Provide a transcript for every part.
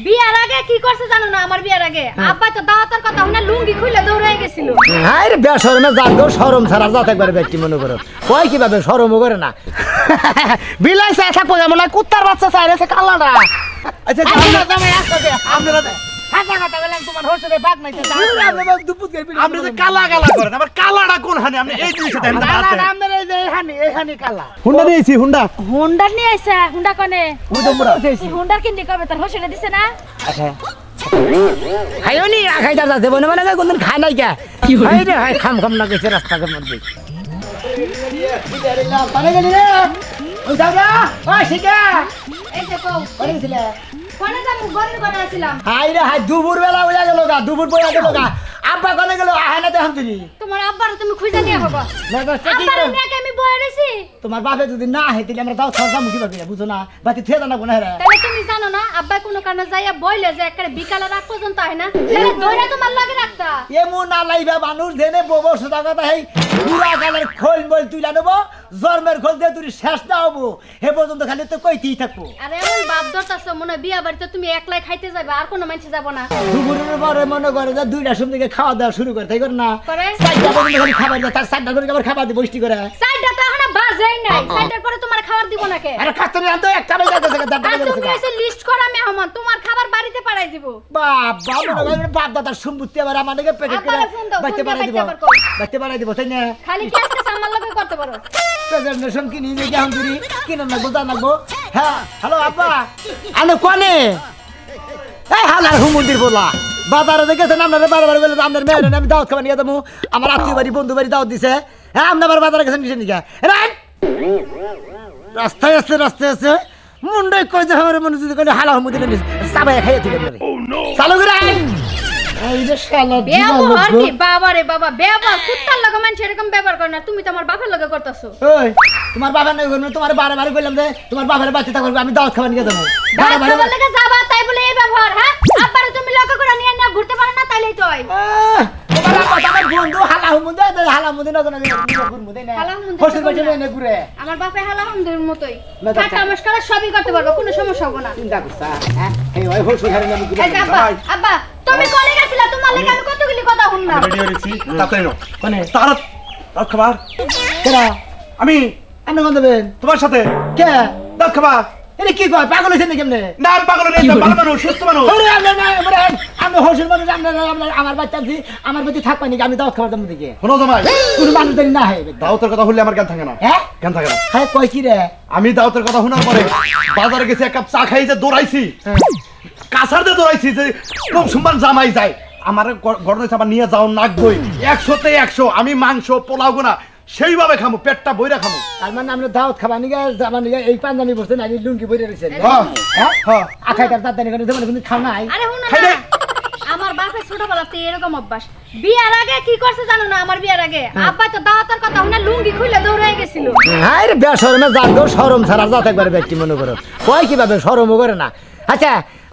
বিয়ার আগে কি করছে জানো না? আমার বিয়ার আগে আব্বা তো দাওয়াতের কথা শুনে লুঙ্গি খুলে দৌড়াই গেছিল। আরে বেশরমে জাগো শরম ছাড়া যা একবারে ব্যক্তি মনে করো কয় কিভাবে শরমও করে না বিলাইছে থাকবো যেমন কুত্তার বাচ্চা চাইছে কালাটা। আচ্ছা আপনারা হাসা কথা বলেন তোমার হোস্টেলে বাগ নাই আপনি যে কালা কালা করেন আমার কালাটা কোন হানি আপনি এই জিনিসটা দেন হানি কালা হুন্ডা নিয়েছি হুন্ডা হুন্ডার নিয়ে আইছে। হুন্ডা কোনে? ওই তোমরা হুন্ডার কিনতে কবে তার হোস্টেলে দিছে না? খাইও নি খাইতার যাচ্ছে বনে মানে কোনদিন খায় নাই কে খাই রে খাই খাম খাম না গেছে রাস্তার মধ্যে পারে গেলি রে ওই দাদা ওই শিকা এই যে কও করে দিলে কোনে যাবো? ঘরের ঘরে আসিলাম। হাই রে হাই দুপুর বেলা হইয়া গেল গা দুপুর পড়া গেল গা আব্বা কোনে গেল আহে না দেখুন তুমি তোমার আব্বার তুমি খুঁজে নিয়ে হবা। না তো কি আব্বার নিয়ে আমি বয়ে রইছি। তোমার বাপে যদি না হে তাহলে আমরা দাও ছড়া মুখি পাবি না বুঝো না বাতি থিয়ে দাও না কোনে রে তাহলে তুমি জানো না আব্বা কোনো কারণে যাইয়া বইলে যে একটা বিকালে রাত পর্যন্ত হয় না তাহলে ধরে তোমার লাগে রাখতা। এমন না লাইবা মানুষ দেনে বব সুদা কথা হেই পুরা গালের খোল বল তুইলা নেব জন্মের খোল দিয়ে তুই শেষ না হবো হে পর্যন্ত খালি তো কইতেই থাকবো। আরে এমন বাপ দরতাছ মনে বিয়া বাড়িতে তুমি একলাই খাইতে যাবে আর কোনো মানুষ যাব না। দুপুরের পরে মনে করে যে 2টার সময় থেকে খাওয়া দাওয়া শুরু করে তাই করে না করে 4টা পর্যন্ত খালি খাবার দেয় তার 4টা করে আবার খাবার দিয়ে বসতি করে সাইডটা তো এখনো বাজেই নাই। সাইডের পরে তোমার খাবার দিব না কে? আরে খাস্তরি আনতো একটা বেজে গেছে দাঁড়া আর গেছে তুমি এসে লিস্ট করা মেহমান তোমার খাবার বাড়িতে পাঠাই দিব। বাপ বাপ দাদার সম্পত্তি আবার আমাদেরকে প্যাকেট করে আব্বারে ফোন দাও, বাইতে ফোন পাঠাই দিয়ে দিব বাইতে আবার কও। বাইতে পাঠাই দিব তাই না খালি কি আজকে সামাল লাগে করতে পারো? প্রেজেন্টেশন কিনি নি কেমন করি কিনো না গোদা নাগবো। হ্যাঁ হ্যালো আব্বা আনে কোনে এই হালার হুমুন্দির বলা বাজারে দেখেছেন আপনারা বারবার বলে আপনার মেয়ের আমি দাওয়াত খাবার নিয়ে যাবো আমার আত্মীয় বাড়ি বন্ধু বাড়ি দাওয়াত দিছে হ্যাঁ আপনার বাজারে গেছেন কিসের নিকা রাস্তায় আছে মুন্ডাই কই যে আমার মনে যদি কইলে হালা হুমুন্দির সাবাই খাইয়ে দিলেন চালু করে এই যে শালা ব্যবহার কি বাবা রে বাবা ব্যবহার কুত্তার লগে মানুষ এরকম ব্যবহার করে না। তুমি তো আমার বাপের লগে করতেছো। ওই তোমার বাবার নাই করবে তোমার বারে কইলাম যে তোমার বাবার বাচ্চা থাকবে আমি দাওয়াত খাবার নিয়ে যাবো দাওয়াত খাবার লাগা যাবা তাই বলে এই ব্যবহার হ্যাঁ? আব্বারে তুমি লগে করে নিয়ে না ঘুরতে পারো না তাইলেই তো হয়। তোমার আমার বন্ধু হালা হুমুন্দে হালা মুন্দে না জানা ঘুরমুদে না হালা হুমুন্দে হোস্টেল বাড়ি এনে ঘুরে আমার বাপে হালা হুমদের মতোই টাকা নমস্কার সবই করতে পারবো কোনো সমস্যা হবে না। চিন্তা করছা হ্যাঁ এই ওই হোস্টেল ঘরে আমি ঘুরে এই যে আব্বা আব্বা তুমি কলে গেছিলা তোমার লাগি আমি কতগুলি কথা শুনলাম। রেডি হয়েছি তাড়াতাড়ি নাও কোনে তাড়াতাড়ি দাও খাবার কেরা আমি আপনি কোন দেবেন তোমার সাথে কে দাও খাবার এটা কি কয় পাগল হইছেন কেমনে না আমি পাগল নেই ভালো মানুষ সুস্থ মানুষ ওরে আমি হোস্টেল মানুষ আমার বাচ্চা আছি আমার বাচ্চা থাকবা নাকি আমি দাওয়াত খাবার দাম দিকে শোনো জামাই কোনো মানুষ জানি না হয় দাওয়াতের কথা বললে আমার জ্ঞান থাকে না হ্যাঁ জ্ঞান থাকে না হ্যাঁ কয় কি রে আমি দাওয়াতের কথা শোনার পরে বাজারে গেছি এক কাপ চা খাই যে দৌড়াইছি কাছার দিয়ে দৌড়াইছি যে খুব সুন্দর জামাই যায় আমার গরম আবার নিয়ে যাও নাকবই 100তে 100 আমি মাংস পোলাও গোনা সেইভাবে খামু পেটটা বইরা খামু তার মানে আমরা দাওয়াত খাবার নিগে আমার নিগে এই পাঞ্জাবি বসতে না লুঙ্গি বইরে রইছেন হ্যাঁ হ্যাঁ হ্যাঁ আখাই তার দাঁত নিগে যেমন কিন্তু খাও নাই আরে শুনো খাই না নাই। আমার বাপের ছোটবেলাতে এরকম অভ্যাস। বিয়ার আগে কি করছে জানো না? আমার বিয়ার আগে আব্বা তো দাওয়াতের কথা শুনে লুঙ্গি খুলে দৌড়াই গেছিল। হাই রে বেশরমে জাগো শরম ছাড়া যা একবারে ব্যক্তি মনে করো কয় কিভাবে শরমও করে না। আচ্ছা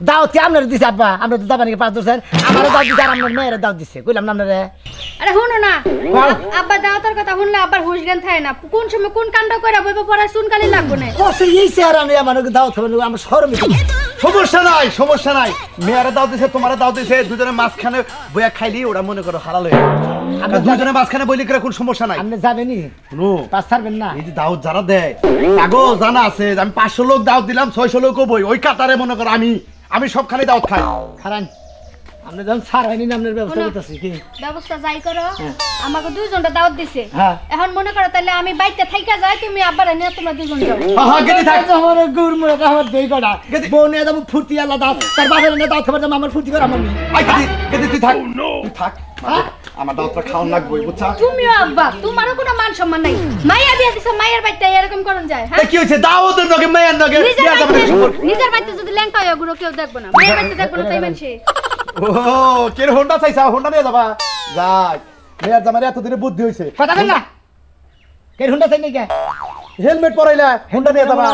দাওয়াত কি আপনার দিছে আব্বা আমরা তো দাবা নাকি 5 বছর আমারও দাওয়াত দিছে আর আপনার মেয়ের দাওয়াত দিছে কইলাম না আপনারে আরে শুনো না আব্বা দাওয়াতের কথা শুনলে আবার হুঁশ জ্ঞান থাকে না কোন সময় কোন কাণ্ড করে বইব পড়া শুনকালি লাগবে না। কষ্ট এই চেহারা নিয়ে আমার দাওয়াত খাবার আমার শরম সমস্যা নাই মেয়ারে দাও দিছে তোমারে দাও দিছে দুজনে মাঝখানে বইয়া খাইলি ওরা মনে করো হালাল হয়ে আমরা দুজনে মাঝখানে বইলি করে কোন সমস্যা নাই আপনি যাবেনি শুনো পাঁচ ছাড়বেন না এই যে দাওয়াত যারা দেয় আগো জানা আছে আমি 500 লোক দাওয়াত দিলাম 600 লোকও বই ওই কাতারে মনে করো আমি সবখানে দাওয়াত খাই খারান আপনি যখন ছাড় হয়নি না আপনার ব্যবস্থা করতেছি কি ব্যবস্থা যাই করো আমাকে দুইজনটা দাওয়াত দিছে হ্যাঁ এখন মনে করো তাহলে আমি বাইতে থাইকা যাই তুমি আব্বার নিয়ে তোমরা দুজন যাও। হ্যাঁ গেলি থাক আমার গুড় মুড়ে আমার দেই কটা বউ নিয়ে যাবো ফুর্তি আল্লাহ দাও তার বাপের নিয়ে দাওয়াত খাবার যাবো আমার ফুর্তি করে আমার আই গেদি তুই থাক তুই থাক আমার দাওয়াতটা খাওয়ান লাগবে বুঝছা তুমিও আব্বা তোমারও কোনো মান সম্মান নাই মাইয়া দিয়ে দিছো মায়ের বাইতে এরকম করন যায় হ্যাঁ কি হইছে দাওয়াতের নগে মেয়ের নগে নিজের বাইতে যদি ল্যাংটা হয় গুলো কেউ দেখবো না মায়ের বাইতে দেখবো না তাই মানছে ও কে হোন্ডা চাইছা হোন্ডা নিয়ে যাবা যাই মেয়ের জামারে এতদিনে বুদ্ধি হইছে কথা বল না কে হুন্ডা চাই নাকি হেলমেট পরাইলা হোন্ডা নিয়ে যাবা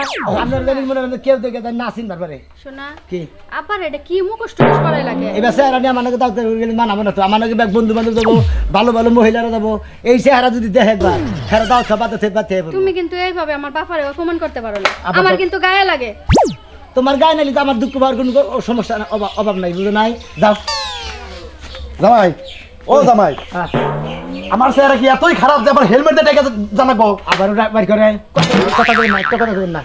আপনার জানি মনে হয় কেউ দেখে নাসিন বারবারে শোনা কি আবার এটা কি মুখষ্ট করাই লাগে এবার চেহারা নিয়ে আমাকে দাওয়াত গেলে মানাবো না তো আমাকে বন্ধু বান্ধব যাবো ভালো ভালো মহিলারা যাবো এই চেহারা যদি দেখে একবার হেরা দাওয়াত খাবাতে তুমি কিন্তু এইভাবে আমার বাপারে অপমান করতে পারো না আমার কিন্তু গায়ে লাগে তোমার গায়ে নালি তো আমার দুঃখ পাওয়ার কোনো সমস্যা অভাব নাই, বুঝো নাই? যাও জামাই, ও জামাই, হ্যাঁ। আমার চেহারা কি এতই খারাপ যে আমার হেলমেট দিয়ে জানাবো? আবার ওটা বাড়ি করে কথা বলেন না, কথা বলেন না।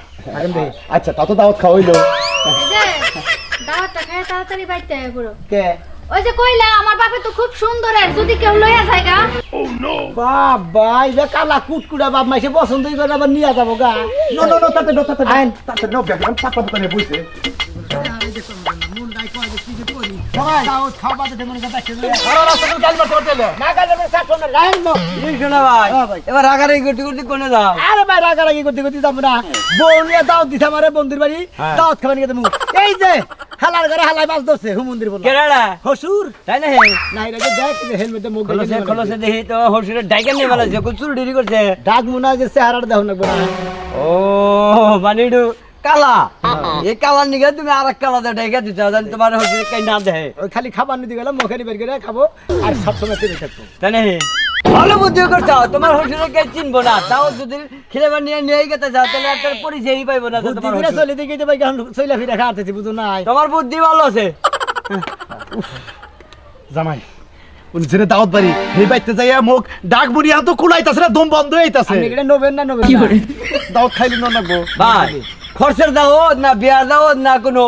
আচ্ছা, তা তো দাওয়াত খাওয়া হইলো। এই যে দাওয়াতটা খায় তাড়াতাড়ি বাইতে আয় পুরো। কে? ওই যে কইলা আমার বাপে তো খুব সুন্দরের, যদি কেউ লইয়া যায় গা। বাবা এটা কালা কুটকুটা বাপ মাইসে পছন্দই করে আবার নিয়ে যাবো গা। নো নো নো, তাতে নো, তাতে আইন, তাতে নো, ব্যাগ আমি চাপা দোকানে বইছে। এবার রাগারাগি করতে করতে কোনে যাও? আরে ভাই রাগারাগি করতে করতে যাবো না, বউ নিয়ে দাওয়াত দিছে আমারে বন্ধুর বাড়ি, দাওয়াত খাবার নিয়ে যাবো। এই যে হালার ঘরে হালাই মাছ ধরছে হুমন্দির বলল কেডা? হসুর তাই না? নাই রে দেখ হেলমেটে মুখ খলসে খলসে দেখি তো হরসুরের ডাইকা নিয়ে বেলা যে চুর দেরি করছে। ডাক মুনা যে চেহারাটা দেখো না বড়। ও মানে একটু কালা, এই কালার নিগে তুমি আর এক কালা ডাইকা দিচ্ছ, জানি তোমার হরসুরের কাই না দেয়। ওই খালি খাবার নিতে গেলাম মুখে বের করে খাবো আর সবসময় চেপে থাকবো। তাই না? ভালো বুদ্ধি করছো, তোমার হরসুরের কাই চিনবো না, তাও যদি খেলেবার নিয়ে নিয়ে গেতে যাও তাহলে একটা পরিচয়ই পাইবো না। বুদ্ধি করে চলে দিকে তো ভাই এখন চইলা ফিরা খাওয়াতেছি, বুঝো নাই? তোমার বুদ্ধি ভালো আছে। জামাই, উনি জেনে দাওয়াত বাড়ি এই বাইতে যাইয়া মুখ ডাক বুড়ি তো কুলাইতাছে না, দম বন্ধ হইতাছে। আপনি এটা নবেন না নবেন না? দাওয়াত খাইলি না লাগবো ভাই খরচের দাও না বিয়ার দাও না কোনো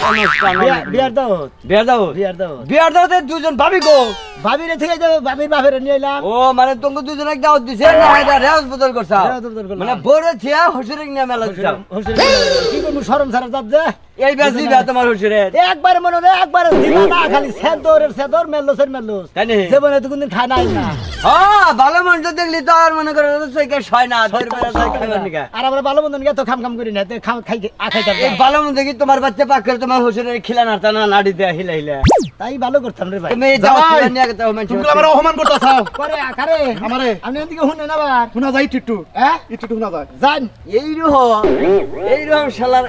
অনুষ্ঠান? বিয়ার দাও, বিয়ার দাও, বিয়ার দাও। বিয়ার দাওতে দুজন ভাবি গো। ভাবিরে থেকে যাবো, ভাবির বাপের নিয়ে এলাম। ও মানে তোমাকে দুজন এক দাওয়াত দিছে না, এটা রেওয়াজ বদল করছা? রেওয়াজ বদল করলাম। মানে বড় থিয়া হসুরেক নিয়ে মেলা দিছা। কি করবো শরম ছাড়া যাত যে এই বেশি বিয়া তোমার হসুরের। একবার মনে হয় একবার দিবা না, খালি সেদরের সেদর মেললোসের মেললোস। তাই নি? জীবনে তো কোনদিন খায় নাই না। হ্যাঁ ভালো মানুষ দেখলি তো আর মনে করো সইকে ছয় না দের বেলা ছয় খাইবার নিকা। আর আমরা ভালো মন্দ নিয়ে তো খাম খাম করি না, তো খাই খাইতাম এই ভালো মন দেখি তোমার বাচ্চা পাক করে তোমার হসুরের খিলা নাড়তা না নাড়ি দেয়া হিলা হিলা। তাই ভালো করতাম রে ভাই। তুমি এই দাওয়াত খিলা নিয়ে গেছো মানুষ। তুমি আমার অপমান করতাছাও। করে আকারে আমারে আমি এদিকে শুনে না বার। শোনা যায় একটু, হ্যাঁ একটু শোনা যায়। জান এইরকম শালার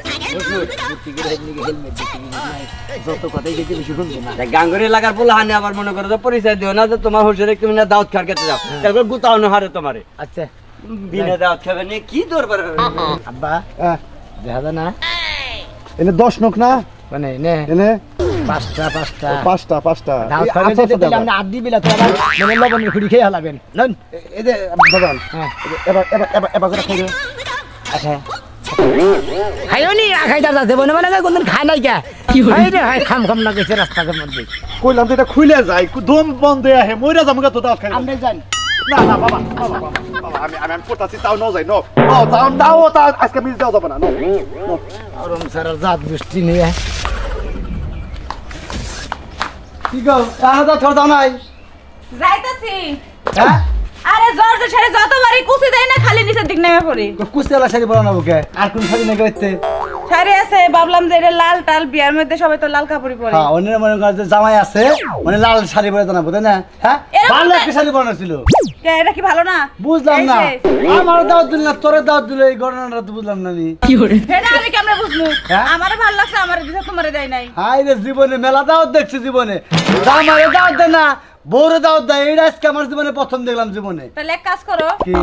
যত কথাই দেখি বেশি শুনবো না। গাঙ্গুরি লাগার পোলা হানে আবার মনে করো যে পরিচয় দিও না যে তোমার হসুরে তুমি না দাওয়াত খাওয়ার খেতে যাও, তারপর গুতাও না হারে তোমারে আচ্ছা বিনা দাওয়াত খাবে না কি দরবার হবে? আব্বা হ্যাঁ, দেখা যায় না এনে 10 নোক না, মানে নে এনে পাঁচটা পাঁচটা পাঁচটা পাঁচটা। দাও এই খাবে আচ্ছা, যেতে আচ্ছা, দিলে আপনি আড্ডি বিলা তো আবার মানে লবণের খুঁড়ি খেয়ে হালাবেন নন। এই যে বাবান, হ্যাঁ এবার এবার এবার এবার করে খাইবে। আচ্ছা খাইও নি খাইতা যাচ্ছে বনে মানে কোনদিন খায় নাই কে খাই রে খাই খাম খাম না গেছে রাস্তার মধ্যে। কইলাম তো এটা খুইলে যায়, দম বন্ধ হয়ে আহে, মইরা যামগা তো দাওয়াত খাইবে। আপনি যান না না বাবা, বাবা, বাবা, বাবা, আমি পড়তাছি, তাও নাও যাই, নো নো, তাও তা আজকে মিস দাও যাবে না, নো নো। আরম সারা জাত বৃষ্টি নিয়ে কি গো আহাদা ছড় দাও নাই? যাইতাছি। হ্যাঁ আরে জ্বর যে ছেড়ে যতবারই কুচি দেয় না খালি নিচের দিক নেমে পড়ি। তো কুস্তেলা শাড়ি পরা না বুকে আর কোন শাড়ি নাকি হইতে? শাড়ি আছে, ভাবলাম যে এটা লাল টাল, বিয়ার মধ্যে সবাই তো লাল কাপড়ই পরে। হ্যাঁ অন্য মনে করে যে জামাই আছে মানে লাল শাড়ি পরে জানাবো তাই না? হ্যাঁ এরকম ভালো না। একটা শাড়ি পরানো ছিল, কে, এটা কি ভালো না? বুঝলাম এই না। যে, আমার দাওয়াত দিল না, তোরে দাওয়াত দিল, এই ঘটনাটা তো বুঝলাম না আমি। এটা আমি কেমনে বুঝবো? হ্যাঁ? আমারে ভালো লাগছে, আমারে দিছে, তোমারে দেয় নাই। হাই রে জীবনে মেলা দাওয়াত দেখছি জীবনে, জামাইরে দাওয়াত দেয় না, বউরে দাওয়াত দেয়, এইটা আজকে আমার জীবনে প্রথম দেখলাম জীবনে। তাহলে এক কাজ করো, কি?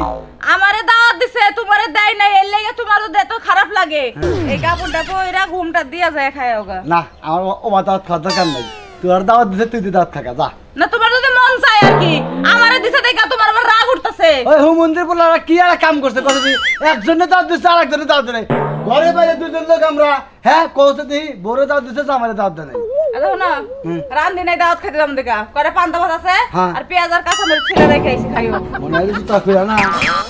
আমারে দাওয়াত দিছে, তোমারে দেয় নাই, এর লাগি তোমারও এত খারাপ লাগে। এই কাপড়টা পইরা ঘুমটা দিয়া যায় খায় ওগা। না আমার ও দাওয়াত খাওয়ার দরকার নাই, তোর দাওয়াত দিছে তুই দাওয়াত থাকা যা। না তোমার যদি মন চায় আর কি, আমারে দিছে দেখা তোমার আবার রাগ উঠতাছে। ওই হুমন্দির বলারা কি আর কাম করছে কথা দি, একজনে দাওয়াত দিছে আর একজনে দাওয়াত দেয় নাই, ঘরে বাইরে দুজন লোক আমরা। হ্যাঁ কৌছে দিই বউরে দাওয়াত দিছে জামাইরে দাওয়াত দেয় নাই। দেখো না, রান্ধি নাই দাওয়াত খাইতে দাম দেখা করে, পান্তা ভাত আছে হ্যাঁ। আর পেঁয়াজ আর কাঁচামরিচ ছিলা রেখে আইছি, খাইও। মনে হয় কিছু তখন না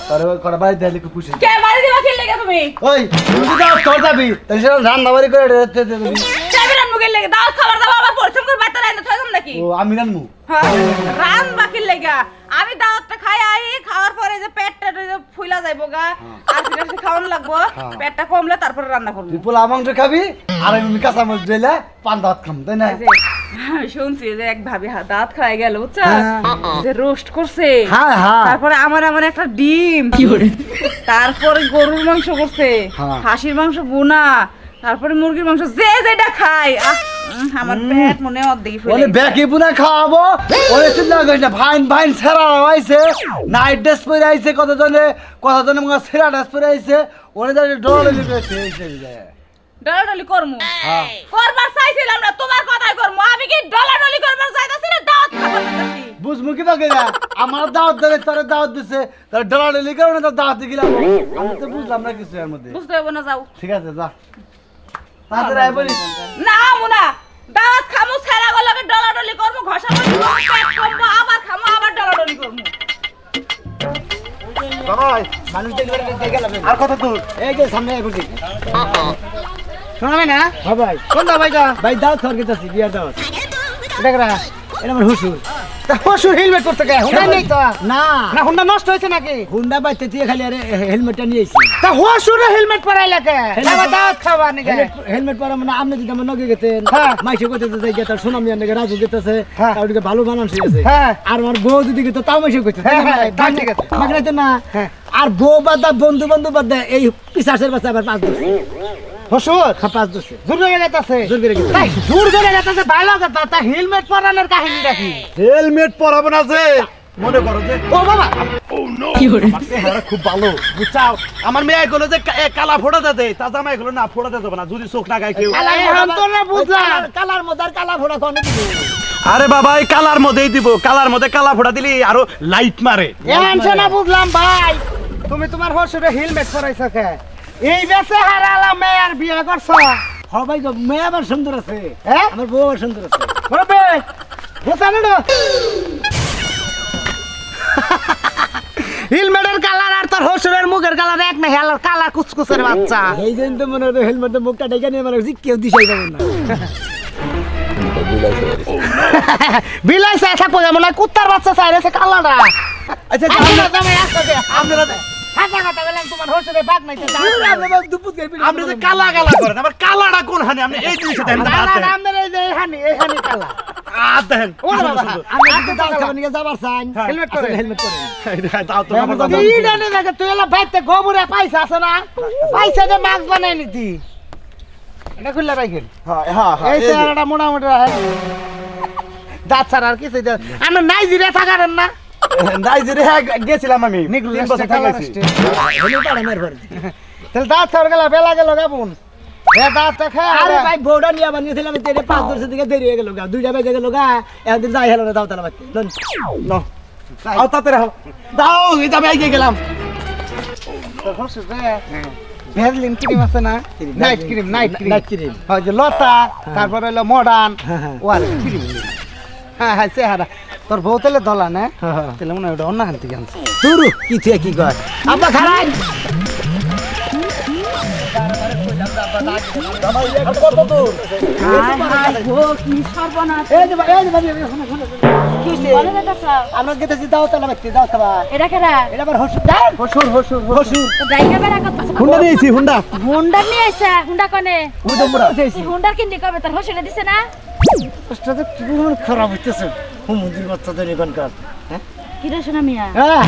তোর করা বাড়ি দেয় খুব খুশি। কে বাড়ি দিবা কি লেগে তুমি? ওই তুই যদি দাওয়াত তোর যাবি তাহলে সেটা রান্না বাড়ি করে দিবি। চাবি রান মুগের লেগে দাওয়াত খাবার দাও, আবার পরিশ্রম করে বাইতে রাইনা থাকম নাকি? ও আমি রান্নু হ্যাঁ, রান বাকির লেগা আমি দাওয়াতটা খাই আই, খাওয়ার পরে যে পেটটা ফুইলা যাইবো গা, আর সেটা খাওয়ানো লাগবো, পেটটা কমলে তারপরে রান্না করবো। তুই পোলা মাংস খাবি আর আমি কাঁচা মাছ দিলে পান দাওয়াত খাম তাই না? আমি শুনছি যে এক ভাবি দাঁত খাই গেল বুঝছো, যে রোস্ট করছে, হ্যাঁ হ্যাঁ তারপরে আমার একটা ডিম, তারপরে গরুর মাংস করছে, হ্যাঁ। হাঁসির মাংস বোনা, তারপরে মুরগির মাংস, যে যেটা খাই আমার পেট মনে অর্ধেক ওরে ফুলে ব্যাকি বুনা খাওয়াবো, ওরে চিন্তা করিস না, ভাইন ভাইন ছেঁড়া আইছে, নাইট ড্রেস পরে আইছে, কতজনে মনে ছেঁড়া ড্রেস পরে আইছে, ওরে দাঁড়িয়ে ডর লেগে ডলাডলি করমু হ্যাঁ করবার চাইছিলাম না তোমার কথাই করমু আমি কি ডলাডলি করবার চাইতাছি না দাওয়াত খাবার চাইতাছি বুঝমু কি বাকি না আমার দাওয়াত দেবে তোরে দাওয়াত দিছে তোর ডলাডলি কারণে তো দাওয়াত দিলাম আমি তো বুঝলাম না কিছু এর মধ্যে বুঝতে হবে না যাও ঠিক আছে যা তাড়াতাড়ি আয় বলি না মুনা দাওয়াত খামু ছেড়া গলকে ডলাডলি করমু ঘষা করমু পেট কমবো আবার খামু আবার ডলাডলি করমু বাবাই মানুষ দেখলে দেখে গেলাম আর কত দূর এই যে সামনে আয় বলছি শোনাবে না হ্যাঁ ভাই কোন দাও ভাইটা ভাই দাওয়াত খাওয়ার গেছি বিয়ার দাওয়াত এটা করা এটা আমার হুসুর তা হসুর হেলমেট করতে গে হুন্ডা নেই তো না না হুন্ডা নষ্ট হয়েছে নাকি হুন্ডা বাইতে দিয়ে খালি আরে হেলমেটটা নিয়ে এসেছি তা হসুর হেলমেট পরাই লাগে খাবার দাওয়াত খাওয়া নাকি হেলমেট পরা মানে আপনি যদি আমার নগে গেতেন হ্যাঁ। মাইসে করতে যাই গেতার সোনামিয়ার নাকি রাজু গেতেছে হ্যাঁ। তার দিকে ভালো বানান শিখেছে হ্যাঁ। আর আমার বউ যদি গেত তাও মাইসে করতে হ্যাঁ, হ্যাঁ, তা ঠিক আছে। মাগনাইতে না হ্যাঁ। আর বউ বাদা বন্ধু বন্ধু বাদা এই পিসাসের বাচ্চা আবার 5 দশ হসুর 5 দশে জোর করে গেতাছে জোর করে গেছে তাই জোর করে গেতাছে ভালো কথা তা হেলমেট পরানোর কাহিনীটা কি হেলমেট পরাবো না যে মনে করো যে ও বাবা আমার চেহারা খুব ভালো বুঝছাও আমার মেয়ে গুলো যে কালা ফোড়া দেয় তা জামাই গুলো না ফোড়া দেবে না যদি চোখ না গায় কেউ এখন তো না বুঝলাম কালার মধ্যে আর কালা ফোড়া কোন দিব আরে বাবা এই কালার মধ্যেই দিব কালার মধ্যে কালা ফোড়া দিলি আরো লাইট মারে এখন না বুঝলাম ভাই তুমি তোমার হসুরে হেলমেট পরাইছো কে এই বেসে হারালা মেয়ের বিয়ে করছো হ ভাই গো মেয়ে আবার সুন্দর আছে হ্যাঁ আমার বউ আবার সুন্দর আছে বলবে বুঝানো না হেলমেটের কালার আর তোর হসুরের মুখের কালার এক না হেলার কালা কুচকুচের বাচ্চা এই জন্য তো মনে হয় হেলমেটে মুখটা ডেকে নিয়ে মানে কেউ দিশাই পাবেন না বিলাই চাই থাকবো যেমন কুত্তার বাচ্চা চাই রেছে কালারা আচ্ছা আপনারা তোমার হসুরে বাঘ নাই আপনি যে কালা কালা করেন আবার কালাটা কোন হানি আপনি এই জিনিসটা দেখেন কালা আর দেখেন ওরে বাবা, আমি কিন্তু দাও খাবার নিয়ে যাবার চাই হ্যাঁ। হেলমেট করে হেলমেট করে তাও তো আমার দাদা তুই জানি না তুই এলা ভাইতে গোবরে পাইছা আছে না পাইছা যে মাছ বানাই নিতি এটা খুললে রাখেন হ্যাঁ হ্যাঁ এই চেহারাটা মোটামুটি দাঁত ছাড়া আর কিছু আমরা নাইজেরিয়া থাকারেন না নাইজেরিয়া গেছিলাম আমি 3 বছর থাকাইছি হেলমেট আর আমার ঘরে তাহলে দাঁত ছাড় গেল বেলা গেল গাবুন এ দাঁতটা খেয়ে আরে ভাই বউটা নিয়ে বানিয়েছিলাম তেরে 5 দশ দিকে দেরি হয়ে গেল গা 2টা বেজে গেল গা এখন যাই হলো না দাও তালা বাচ্চা নো আও তাতে রাখো দাও এই যাবে আইগে গেলাম ভেজলিন ক্রিম আছে না নাইট ক্রিম নাইট ক্রিম হয় যে লতা তারপরে হলো মডার্ন হ্যাঁ, হ্যাঁ। ও আর ক্রিম হ্যাঁ হ্যাঁ চেহারা তোর বউ তাহলে দলা না হ্যাঁ, হ্যাঁ। তাহলে মনে হয় ওটা অন্য হান থেকে আনছে তুরু কি তুই কি কর আব্বা খারাই কত দূর কি সর্বনাশ এই যে এই যে কি হইছে বলে দাদা আমরা গেতেছি দাও তালা বাচ্চা দাও খাবা এটা কেরা এটা আবার হসুর দাও হসুর হসুর হসুর তো ড্রাইভার বেড়া করতেছে হুন্ডা নিয়েছি হুন্ডা হুন্ডা নিয়ে আইছে হুন্ডা কনে ওই তোমরা হুন্ডার কিনতে কবে তার হোসেলে দিছে না কষ্টটা কেমন খারাপ হইতেছে হুমুদির বাচ্চা ধরে এখানকার হ্যাঁ কি রে সোনা মিয়া হ্যাঁ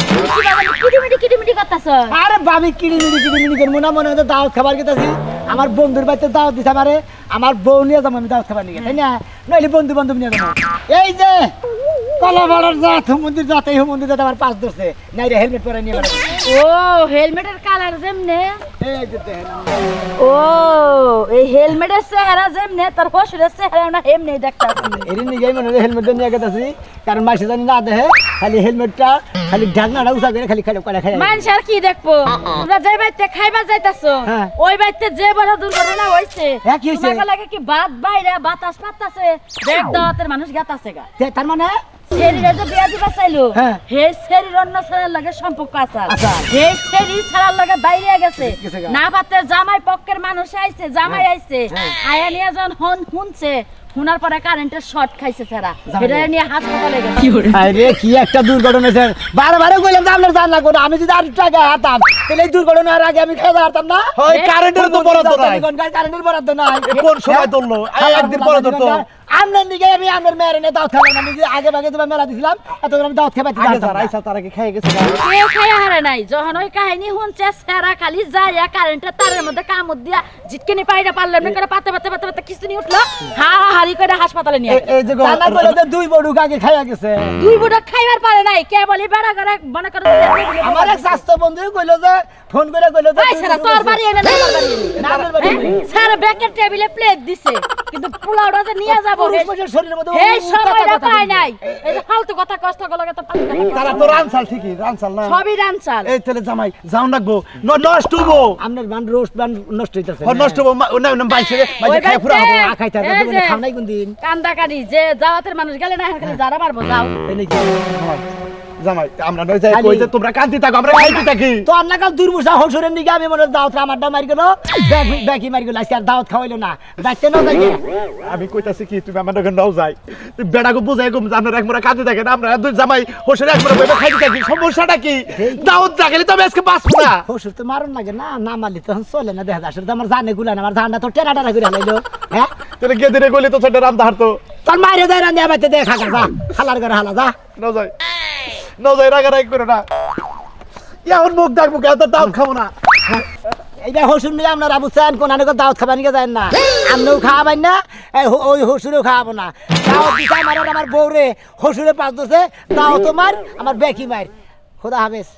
কিডিমিডি করতেছ আরে বাবি কিড়িমিড়ি করবো না মনে হয় দাওয়াত খাবার গেতেছি আমার বন্ধুর বাড়িতে দাওয়াত দিছে আমারে আমার বউ নিয়ে যাবো আমি দাওয়াত খাবার নিয়ে তাই না নইলে বন্ধু বান্ধব নিয়ে যাবো এই যে কলাবাড়ার জাত হুমন্দির জাত এই হুমন্দির জাত আমার 5 দশে নাই রে হেলমেট পরে নিয়ে বেড়াবো ও হেলমেটের কালার যেমনে এই যে দেখেন ও এই হেলমেটের চেহারা যেমনে তার হোসেলের চেহারা না হেমনে দেখতাছি এরিন নিয়ে মনে হয় হেলমেট নিয়ে গেতেছি কারণ মাসে জানি না দেখে খালি হেলমেটটা খালি ঢাকনাটা উঠা করে খালি খালি করে খাই মানুষ আর কি দেখবো তোমরা যে বাড়িতে খাইবা যাইতাছো হ্যাঁ। ওই বাড়িতে যে বড় দুর্ঘটনা হইছে হ্যাঁ, কি হইছে? তোমাকে লাগে কি বাদ বাইরে বাতাস পাতাছে দেখ দাওয়াতের মানুষ গাতাছে গা তার মানে শরীরে যে বিয়া দিবা চাইলো হ্যাঁ। হে শরীর অন্য ছেলের লাগে সম্পর্ক আছে আচ্ছা। হে শরীর ছাড়ার লাগে বাইরে গেছে গেছে গা। না পাতে জামাই পক্ষের মানুষ আইছে জামাই আইছে হ্যাঁ। আয়া নিয়ে যখন শুনছে শোনার পরে কারেন্টের শর্ট খাইছে ছাড়া জামাই। এটা নিয়ে হাসপাতালে গেছে আরে কি একটা দুর্ঘটনা হয়েছে বারে কইলাম যে আপনার জান না করে আমি যদি আর টাকা হাতাম তাহলে এই দুর্ঘটনার আগে আমি খেয়ে হারতাম না হয় কারেন্টের তো বরাদ্দ নাই কারেন্টের বরাদ্দ নাই কোন সময় ধরলো একদিন পরে ধরতো আমনের দিকে আমি আমনের মেয়ের এনে দাওয়াত খাবো না। আমি যে আগে ভাগে তোমার মেলা দিছিলাম এত আমি দাওয়াত খাইতে আগে যারা আইসা তারা কি খেয়ে গেছে কেউ খাইয়া হারে নাই যখন ওই কাহিনী শুনছে সেরা খালি যাইয়া কারেন্টের তারের মধ্যে কামড় দিয়া জিটকেনি পাইরা পারলাম না করে পাতে পাতে পাতে পাতে খিস্তি উঠলো হাড়ি করে হাসপাতালে নিয়ে এই যে জানা বলে যে দুই বড়ুক আগে খাইয়া গেছে। দুই বুড়া খাইবার পারে নাই কে বলি বেড়া করে মনে করে আমার এক স্বাস্থ্য বন্ধু কইলো যে ফোন করে কইলো যে ভাই সারা তোর বাড়ি এনে না আমার বাড়ি এনে না আমার বাড়ি এনে। সারা ব্যাকের টেবিলে প্লেট দিছে কিন্তু পোলাওটা যে নিয়ে যাব পুরুষ মানুষের শরীরের মধ্যে এই সময়টা পায় নাই এই যে ফালতু কথা কষ্ট গলকে তো তারা তো রানসাল ঠিকই রানসাল না সবই রানচাল এই তাহলে জামাই যাও নাকবো নষ্ট হবো আমনের বান রোস্ট বান নষ্ট হইতাছে নষ্ট হবো না বাইছে খাই পুরা হবো খাইতে হবে খাও নাই কোন দিন কান্দাকানি যে জাওয়াতের মানুষ গেলে না খালি যারা মারবো যাও এই নাকি জামাই আমরা নয় যাই কই যে তোমরা কান্তি থাকো আমরা খাইতে থাকি তো আপনার কাল দুর্বুষা হসুরের দিকে আমি মনে দাওয়াত আমারটা মারি গেল ব্যাকি মারি গেল আজকে আর দাওয়াত খাওয়াইলো না যাইতে না যাইতে আমি কইতাছি কি তুমি আমার দোকান নাও যাই তুমি বেড়াকে বুঝাই গো আপনারা একমরা কাঁদতে থাকেন আমরা দুই জামাই হোসেন একমরা বইবে খাইতে থাকি সমস্যাটা কি দাওয়াত জাগলে তবে আজকে বাঁচবো না হসুর তো মারুন লাগে না না মারলে তো চলে না দেখা আসলে আমার জানে গুলান আমার ধানটা তো টেরা টেরা করে হালাইলো হ্যাঁ তাহলে গেদিরে গলি তো ছোট রাম দাহার তো তোর মাইরে যায় রান্না বাইতে দেখা যা হালার করে হালা যা নাও যাই রাগারাগি করো না এখন মুখ ডাকবো কেউ তো দাওয়াত খাবো না এইবার হসুর নিয়ে আপনারা বুঝছেন কোন আনেকে দাওয়াত খাবেন কে যায় না আমরাও খাওয়াবেন না ওই হসুরেও খাওয়াবো না দাওয়াত দিছে আমার বউরে হসুরে পাঁচ দোষে দাও তোমার আমার বেকি মার খোদা হাফেজ